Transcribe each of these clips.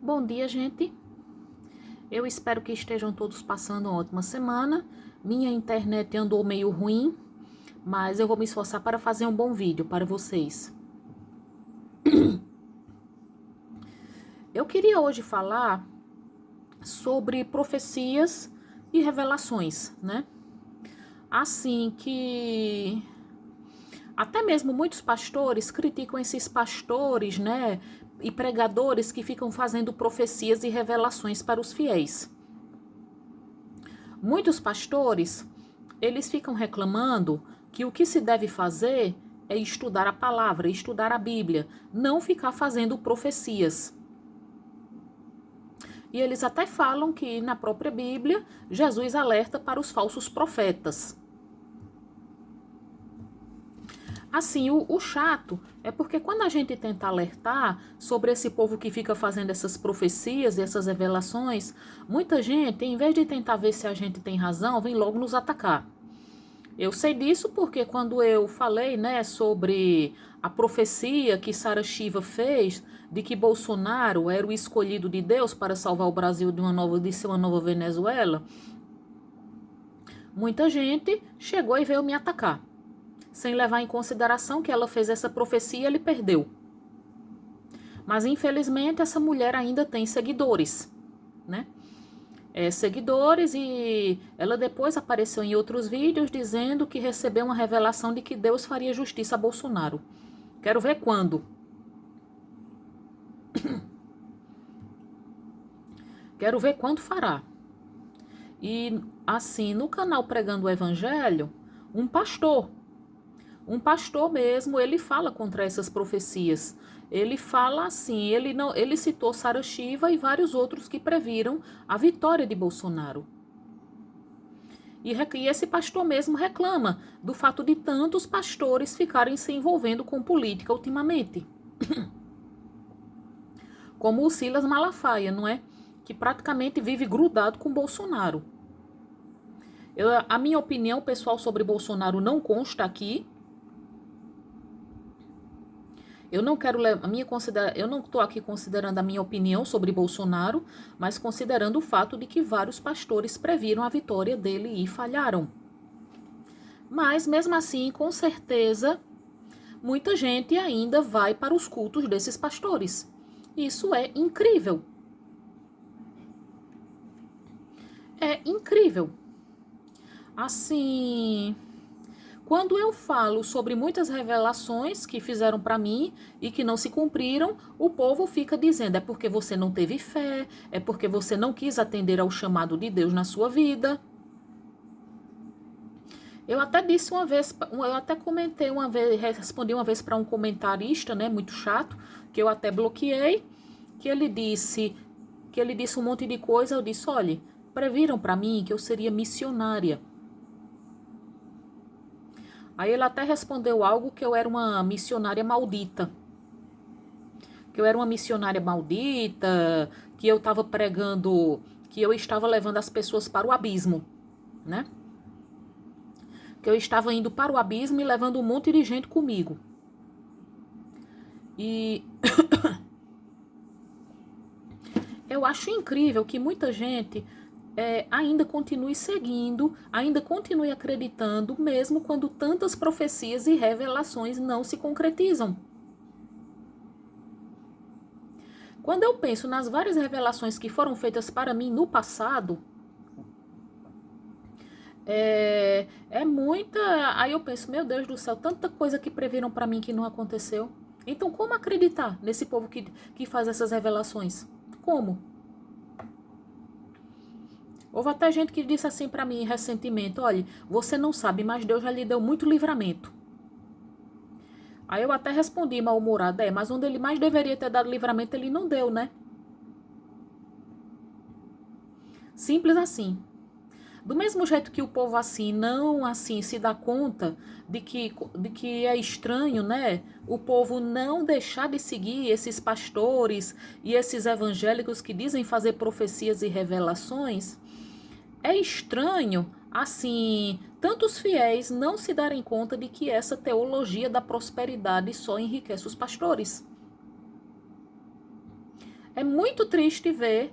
Bom dia, gente. Eu espero que estejam todos passando uma ótima semana. Minha internet andou meio ruim, mas eu vou me esforçar para fazer um bom vídeo para vocês. Eu queria hoje falar sobre profecias e revelações, né? Assim que até mesmo muitos pastores criticam esses pastores, né? E pregadores que ficam fazendo profecias e revelações para os fiéis. Muitos pastores, eles ficam reclamando que o que se deve fazer é estudar a palavra, estudar a Bíblia, não ficar fazendo profecias. E eles até falam que na própria Bíblia, Jesus alerta para os falsos profetas. Assim, o chato é porque quando a gente tenta alertar sobre esse povo que fica fazendo essas profecias e essas revelações, muita gente, em vez de tentar ver se a gente tem razão, vem logo nos atacar. Eu sei disso porque quando eu falei, né, sobre a profecia que Sarah Shiva fez de que Bolsonaro era o escolhido de Deus para salvar o Brasil de ser uma nova Venezuela, muita gente chegou e veio me atacar, sem levar em consideração que ela fez essa profecia e ele perdeu. Mas infelizmente essa mulher ainda tem seguidores, né? Seguidores, e ela depois apareceu em outros vídeos dizendo que recebeu uma revelação de que Deus faria justiça a Bolsonaro. Quero ver quando. Quero ver quando fará. E assim, no canal Pregando o Evangelho, um pastor mesmo, ele fala contra essas profecias. Ele fala assim, ele citou Sarah Shiva e vários outros que previram a vitória de Bolsonaro. E esse pastor mesmo reclama do fato de tantos pastores ficarem se envolvendo com política ultimamente. Como o Silas Malafaia, não é? Que praticamente vive grudado com Bolsonaro. A minha opinião pessoal sobre Bolsonaro não consta aqui. Eu não estou aqui considerando a minha opinião sobre Bolsonaro, mas considerando o fato de que vários pastores previram a vitória dele e falharam. Mas mesmo assim, com certeza, muita gente ainda vai para os cultos desses pastores. Isso é incrível. É incrível. Assim, quando eu falo sobre muitas revelações que fizeram para mim e que não se cumpriram, o povo fica dizendo: é porque você não teve fé, é porque você não quis atender ao chamado de Deus na sua vida. Eu até disse uma vez, eu até comentei uma vez, respondi uma vez para um comentarista, né, muito chato, que eu até bloqueei, que ele disse um monte de coisa. Eu disse: olha, previram para mim que eu seria missionária. Aí ele até respondeu algo, que eu era uma missionária maldita. Que eu era uma missionária maldita, que eu estava pregando, que eu estava levando as pessoas para o abismo, né? Que eu estava indo para o abismo e levando um monte de gente comigo. E eu acho incrível que muita gente ainda continue seguindo, ainda continue acreditando, mesmo quando tantas profecias e revelações não se concretizam. Quando eu penso nas várias revelações que foram feitas para mim no passado, é muita. Aí eu penso: meu Deus do céu, tanta coisa que previram para mim que não aconteceu. Então, como acreditar nesse povo que faz essas revelações? Como? Houve até gente que disse assim para mim recentemente: olha, você não sabe, mas Deus já lhe deu muito livramento. Aí eu até respondi mal-humorada: mas onde ele mais deveria ter dado livramento, ele não deu, né? Simples assim. Do mesmo jeito que o povo assim não assim se dá conta de que é estranho, né? O povo não deixar de seguir esses pastores e esses evangélicos que dizem fazer profecias e revelações. É estranho, assim, tantos fiéis não se darem conta de que essa teologia da prosperidade só enriquece os pastores. É muito triste ver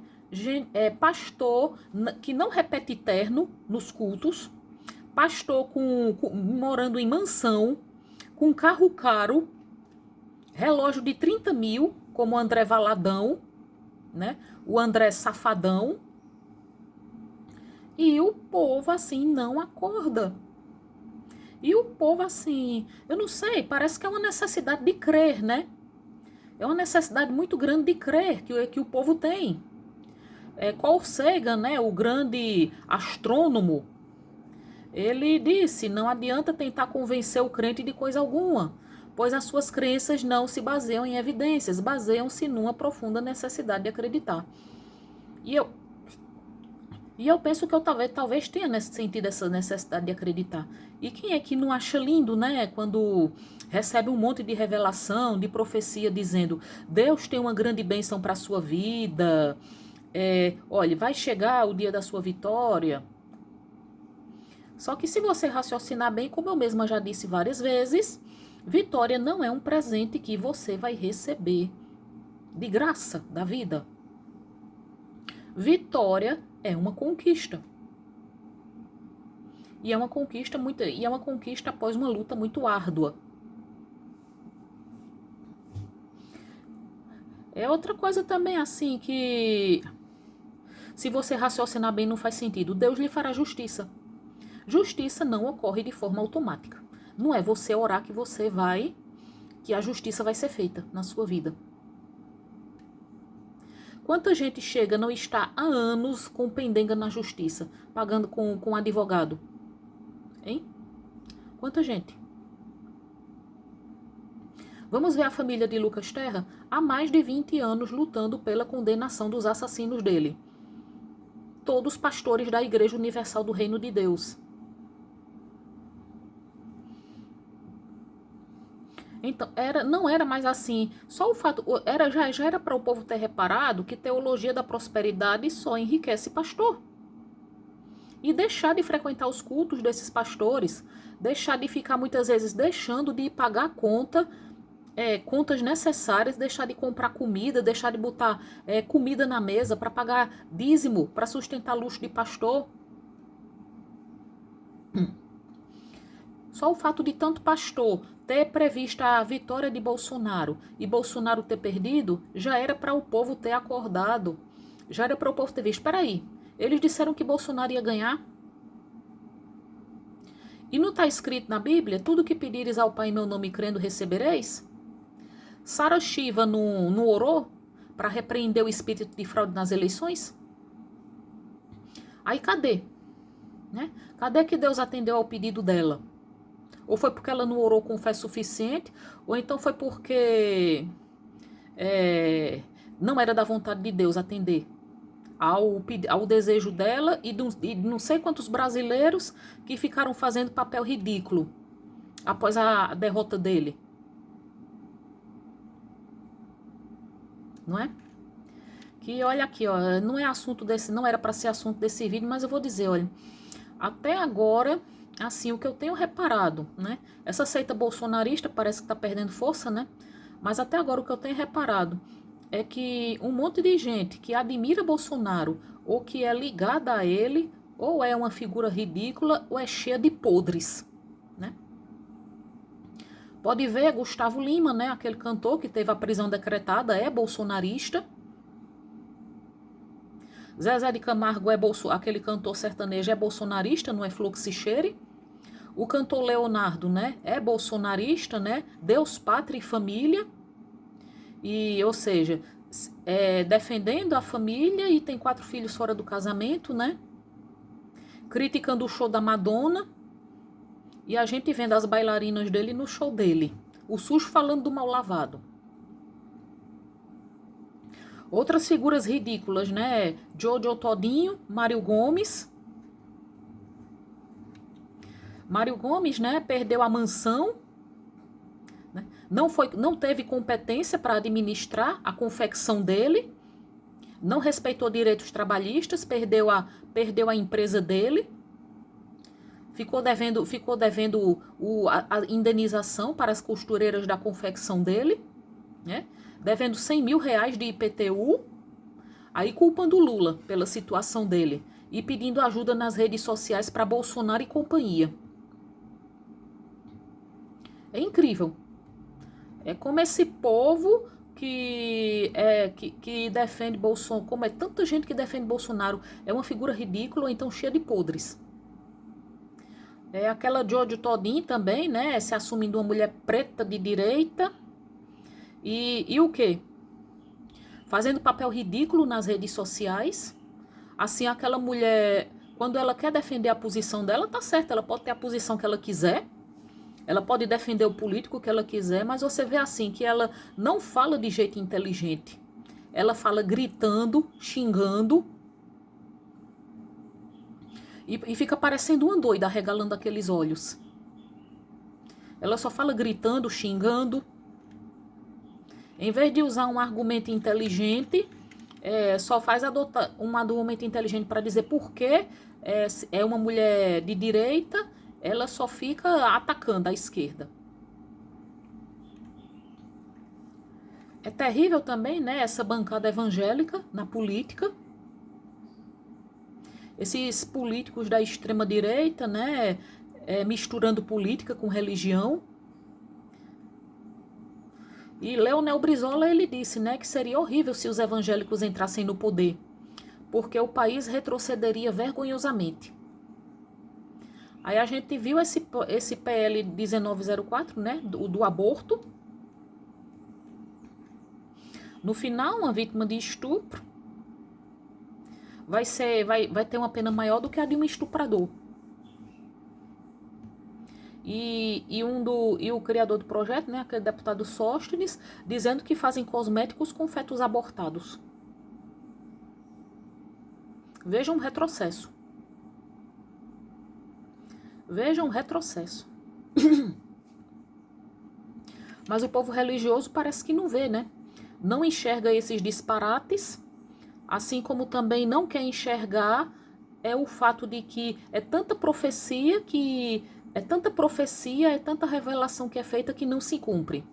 pastor que não repete terno nos cultos, pastor morando em mansão, com carro caro, relógio de 30 mil, como o André Valadão, né? O André Safadão. E o povo, assim, não acorda. E o povo, assim, eu não sei, parece que é uma necessidade de crer, né? É uma necessidade muito grande de crer que o povo tem. Carl Sagan, né, o grande astrônomo, ele disse, não adianta tentar convencer o crente de coisa alguma, pois as suas crenças não se baseiam em evidências, baseiam-se numa profunda necessidade de acreditar. E eu penso que eu talvez tenha sentido essa necessidade de acreditar. E quem é que não acha lindo, né? Quando recebe um monte de revelação, de profecia, dizendo Deus tem uma grande bênção para a sua vida. Olha, vai chegar o dia da sua vitória. Só que se você raciocinar bem, como eu mesma já disse várias vezes, vitória não é um presente que você vai receber de graça da vida. Vitória é uma conquista. E é uma conquista após uma luta muito árdua. É outra coisa também assim que, se você raciocinar bem, não faz sentido. Deus lhe fará justiça. Justiça não ocorre de forma automática. Não é você orar que a justiça vai ser feita na sua vida. Quanta gente chega, não está há anos com pendenga na justiça, pagando com um advogado? Hein? Quanta gente? Vamos ver a família de Lucas Terra há mais de 20 anos lutando pela condenação dos assassinos dele. Todos pastores da Igreja Universal do Reino de Deus. Então, não era mais assim. Só o fato, já era para o povo ter reparado que teologia da prosperidade só enriquece pastor. E deixar de frequentar os cultos desses pastores, deixar de ficar muitas vezes deixando de pagar contas necessárias, deixar de comprar comida, deixar de botar comida na mesa para pagar dízimo, para sustentar luxo de pastor. Só o fato de tanto pastor ter previsto a vitória de Bolsonaro e Bolsonaro ter perdido, já era para o povo ter acordado. Já era para o povo ter visto. Espera aí, eles disseram que Bolsonaro ia ganhar? E não está escrito na Bíblia, tudo que pedires ao Pai em meu nome crendo recebereis? Sara Shiva não orou para repreender o espírito de fraude nas eleições? Aí cadê? Né? Cadê que Deus atendeu ao pedido dela? Ou foi porque ela não orou com fé suficiente, ou então foi porque não era da vontade de Deus atender ao desejo dela e de não sei quantos brasileiros que ficaram fazendo papel ridículo após a derrota dele. Não é? Que olha aqui, ó, não era para ser assunto desse vídeo, mas eu vou dizer, olha, até agora, assim, o que eu tenho reparado, né? Essa seita bolsonarista parece que está perdendo força, né? Mas até agora o que eu tenho reparado é que um monte de gente que admira Bolsonaro ou que é ligada a ele, ou é uma figura ridícula ou é cheia de podres, né? Pode ver Gustavo Lima, né? Aquele cantor que teve a prisão decretada, é bolsonarista. Zezé de Camargo aquele cantor sertanejo é bolsonarista, não é Fluxicheire. O cantor Leonardo, né, é bolsonarista, né? Deus, pátria e família. E, ou seja, defendendo a família e tem 4 filhos fora do casamento, né? Criticando o show da Madonna. E a gente vendo as bailarinas dele no show dele. O sujo falando do mal lavado. Outras figuras ridículas, né? Jojo Todinho, Mário Gomes. Mário Gomes, né? Perdeu a mansão. Né? Não teve competência para administrar a confecção dele. Não respeitou direitos trabalhistas. Perdeu a empresa dele. Ficou devendo a indenização para as costureiras da confecção dele. Né? Devendo 100 mil reais de IPTU, Aí culpando o Lula pela situação dele e pedindo ajuda nas redes sociais para Bolsonaro e companhia. É incrível. É como esse povo que defende Bolsonaro, como é tanta gente que defende Bolsonaro, é uma figura ridícula ou então cheia de podres. É aquela Jojo Todinho também, né? Se assumindo uma mulher preta de direita. E o quê? Fazendo papel ridículo nas redes sociais. Assim, aquela mulher, quando ela quer defender a posição dela, tá certo, ela pode ter a posição que ela quiser. Ela pode defender o político que ela quiser, mas você vê assim que ela não fala de jeito inteligente. Ela fala gritando, xingando e fica parecendo uma doida, arregalando aqueles olhos. Ela só fala gritando, xingando. Em vez de usar um argumento inteligente, só faz adotar um argumento inteligente para dizer por que é uma mulher de direita, ela só fica atacando a esquerda. É terrível também, né, essa bancada evangélica na política. Esses políticos da extrema direita, né, misturando política com religião. E Leonel Brizola, ele disse, né, que seria horrível se os evangélicos entrassem no poder, porque o país retrocederia vergonhosamente. Aí a gente viu esse PL 1904, né, do aborto. No final, uma vítima de estupro vai ter uma pena maior do que a de um estuprador. E o criador do projeto, né, aquele deputado Sóstenes, dizendo que fazem cosméticos com fetos abortados. Vejam um retrocesso. Vejam um retrocesso. Mas o povo religioso parece que não vê, né? Não enxerga esses disparates, assim como também não quer enxergar o fato de que é tanta profecia, é tanta revelação que é feita que não se cumpre.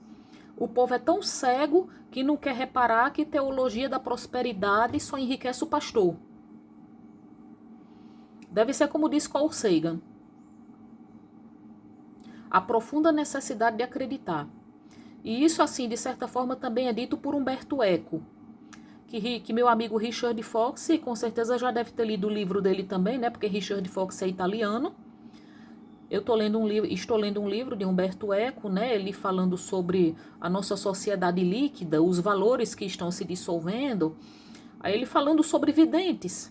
O povo é tão cego que não quer reparar que teologia da prosperidade só enriquece o pastor. Deve ser como diz Carl Sagan. A profunda necessidade de acreditar. E isso, assim, de certa forma, também é dito por Humberto Eco, que meu amigo Richard Fox, com certeza já deve ter lido o livro dele também, né? Porque Richard Fox é italiano. Estou lendo um livro de Humberto Eco, né? Ele falando sobre a nossa sociedade líquida, os valores que estão se dissolvendo. Aí ele falando sobre videntes.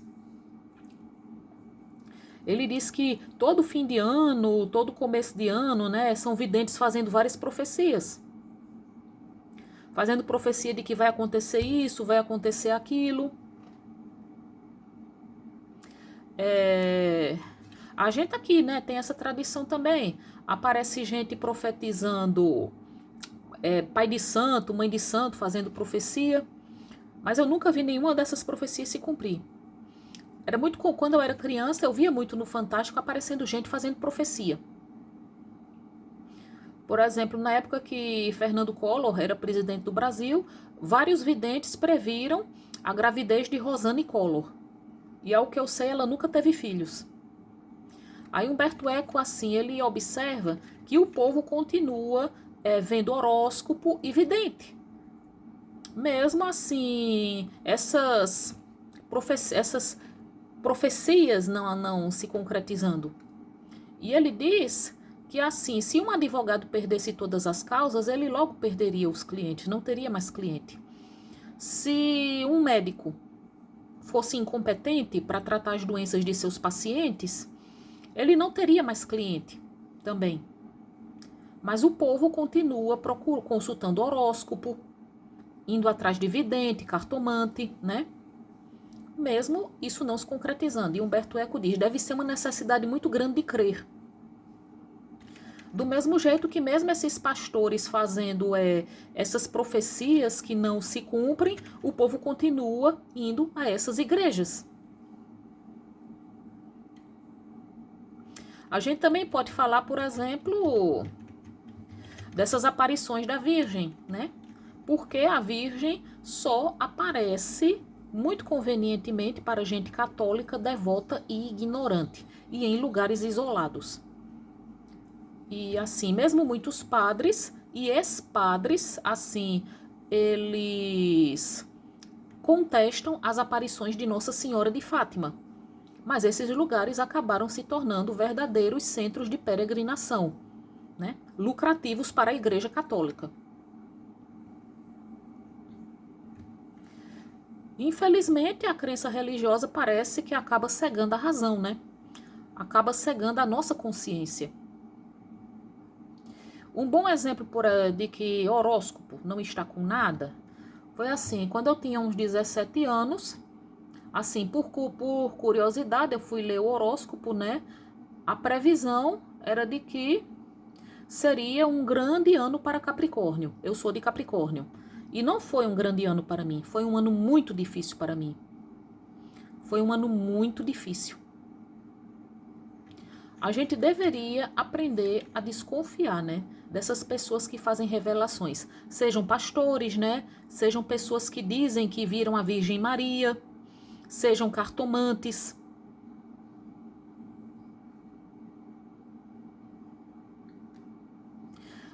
Ele diz que todo fim de ano, todo começo de ano, né, são videntes fazendo várias profecias. Fazendo profecia de que vai acontecer isso, vai acontecer aquilo. A gente aqui, né, tem essa tradição também. Aparece gente profetizando pai de santo, mãe de santo, fazendo profecia. Mas eu nunca vi nenhuma dessas profecias se cumprir. Era muito quando eu era criança, eu via muito no Fantástico aparecendo gente fazendo profecia. Por exemplo, na época que Fernando Collor era presidente do Brasil, vários videntes previram a gravidez de Rosane Collor. E ao que eu sei, ela nunca teve filhos. Aí Humberto Eco, assim, ele observa que o povo continua vendo horóscopo e vidente. Mesmo assim, essas profecias não se concretizando. E ele diz que assim, se um advogado perdesse todas as causas, ele logo perderia os clientes, não teria mais cliente. Se um médico fosse incompetente para tratar as doenças de seus pacientes, ele não teria mais cliente também. Mas o povo continua consultando horóscopo, indo atrás de vidente, cartomante, né? Mesmo isso não se concretizando. E Humberto Eco diz, deve ser uma necessidade muito grande de crer. Do mesmo jeito que mesmo esses pastores fazendo essas profecias que não se cumprem, o povo continua indo a essas igrejas. A gente também pode falar, por exemplo, dessas aparições da Virgem, né? Porque a Virgem só aparece muito convenientemente para gente católica, devota e ignorante, e em lugares isolados. E assim, mesmo muitos padres e ex-padres, assim, eles contestam as aparições de Nossa Senhora de Fátima. Mas esses lugares acabaram se tornando verdadeiros centros de peregrinação, né? Lucrativos para a Igreja Católica. Infelizmente, a crença religiosa parece que acaba cegando a razão, né? Acaba cegando a nossa consciência. Um bom exemplo de que horóscopo não está com nada foi assim, quando eu tinha uns 17 anos, assim, por curiosidade, eu fui ler o horóscopo, né? A previsão era de que seria um grande ano para Capricórnio. Eu sou de Capricórnio. E não foi um grande ano para mim, foi um ano muito difícil para mim. Foi um ano muito difícil. A gente deveria aprender a desconfiar, né, dessas pessoas que fazem revelações. Sejam pastores, né, sejam pessoas que dizem que viram a Virgem Maria, sejam cartomantes.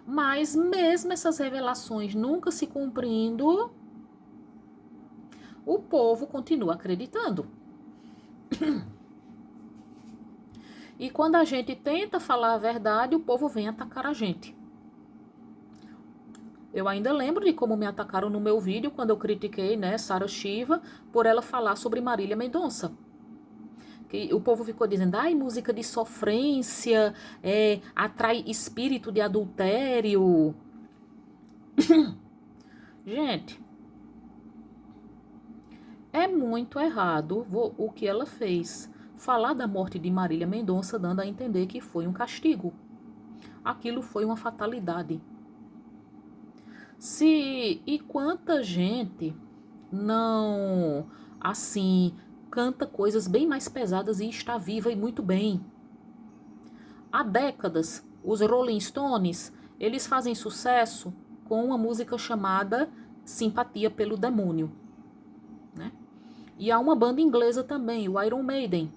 Mas mesmo essas revelações nunca se cumprindo, o povo continua acreditando. E quando a gente tenta falar a verdade, o povo vem atacar a gente. Eu ainda lembro de como me atacaram no meu vídeo quando eu critiquei, né, Sarah Shiva por ela falar sobre Marília Mendonça. Que o povo ficou dizendo, ai, música de sofrência, atrai espírito de adultério. Gente, é muito errado o que ela fez. Falar da morte de Marília Mendonça dando a entender que foi um castigo. Aquilo foi uma fatalidade. E quanta gente não, assim, canta coisas bem mais pesadas e está viva e muito bem. Há décadas, os Rolling Stones, eles fazem sucesso com uma música chamada Simpatia pelo Demônio, né? E há uma banda inglesa também, o Iron Maiden,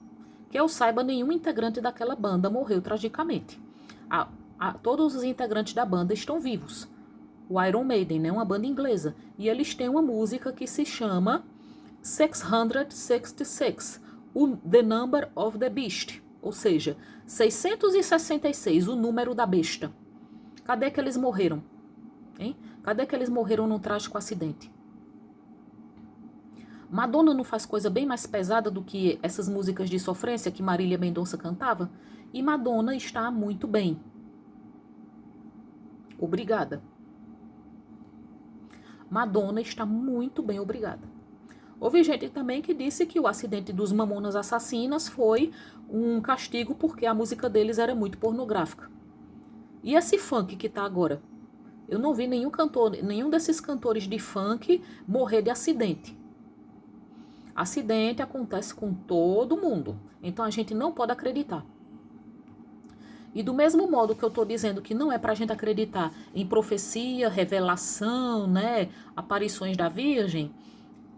que eu saiba, nenhum integrante daquela banda morreu tragicamente. Todos os integrantes da banda estão vivos. O Iron Maiden, né, uma banda inglesa. E eles têm uma música que se chama 666, The Number of the Beast. Ou seja, 666, o número da besta. Cadê que eles morreram? Hein? Cadê que eles morreram num trágico acidente? Madonna não faz coisa bem mais pesada do que essas músicas de sofrência que Marília Mendonça cantava? E Madonna está muito bem. Obrigada. Madonna está muito bem, obrigada. Houve gente também que disse que o acidente dos Mamonas Assassinas foi um castigo porque a música deles era muito pornográfica. E esse funk que tá agora? Eu não vi nenhum desses cantores de funk morrer de acidente. Acidente acontece com todo mundo, então a gente não pode acreditar. E do mesmo modo que eu estou dizendo que não é para a gente acreditar em profecia, revelação, né, aparições da Virgem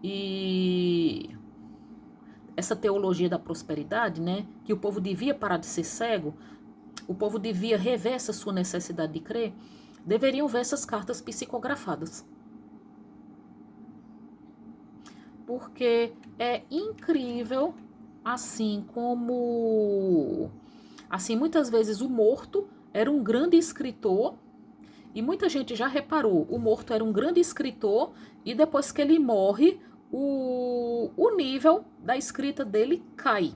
e essa teologia da prosperidade, né, que o povo devia parar de ser cego, o povo devia rever essa sua necessidade de crer, deveriam ver essas cartas psicografadas. Porque é incrível, assim como... Assim, muitas vezes o morto era um grande escritor, e muita gente já reparou, o morto era um grande escritor, e depois que ele morre, o nível da escrita dele cai.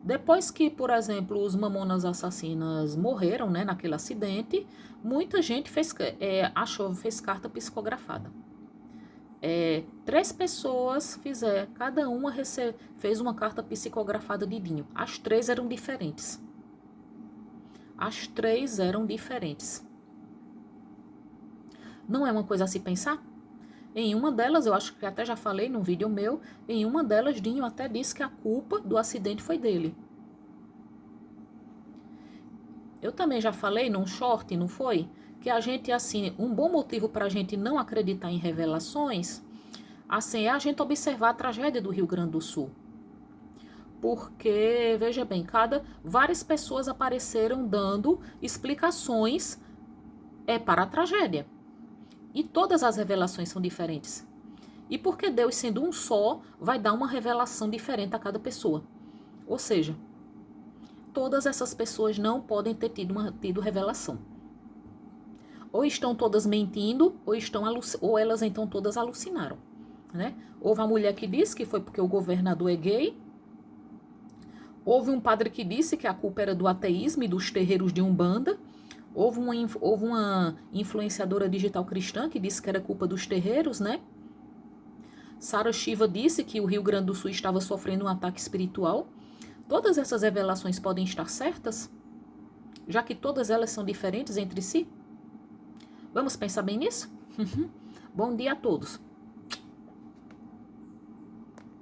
Depois que, por exemplo, os Mamonas Assassinas morreram, né, naquele acidente, muita gente fez carta psicografada. 3 pessoas cada uma fez uma carta psicografada de Dinho. As 3 eram diferentes. As 3 eram diferentes. Não é uma coisa a se pensar? Em uma delas, eu acho que até já falei num vídeo meu, em uma delas Dinho até disse que a culpa do acidente foi dele. Eu também já falei num short, não foi? que a gente, assim, um bom motivo para a gente não acreditar em revelações, assim, é a gente observar a tragédia do Rio Grande do Sul. Porque, veja bem, várias pessoas apareceram dando explicações para a tragédia. E todas as revelações são diferentes. E porque Deus, sendo um só, vai dar uma revelação diferente a cada pessoa. Ou seja, todas essas pessoas não podem ter tido revelação. Ou estão todas mentindo, ou elas então todas alucinaram. Né? Houve a mulher que disse que foi porque o governador é gay. Houve um padre que disse que a culpa era do ateísmo e dos terreiros de Umbanda. Houve uma influenciadora digital cristã que disse que era culpa dos terreiros, né? Sara Shiva disse que o Rio Grande do Sul estava sofrendo um ataque espiritual. Todas essas revelações podem estar certas, já que todas elas são diferentes entre si? Vamos pensar bem nisso? Bom dia a todos.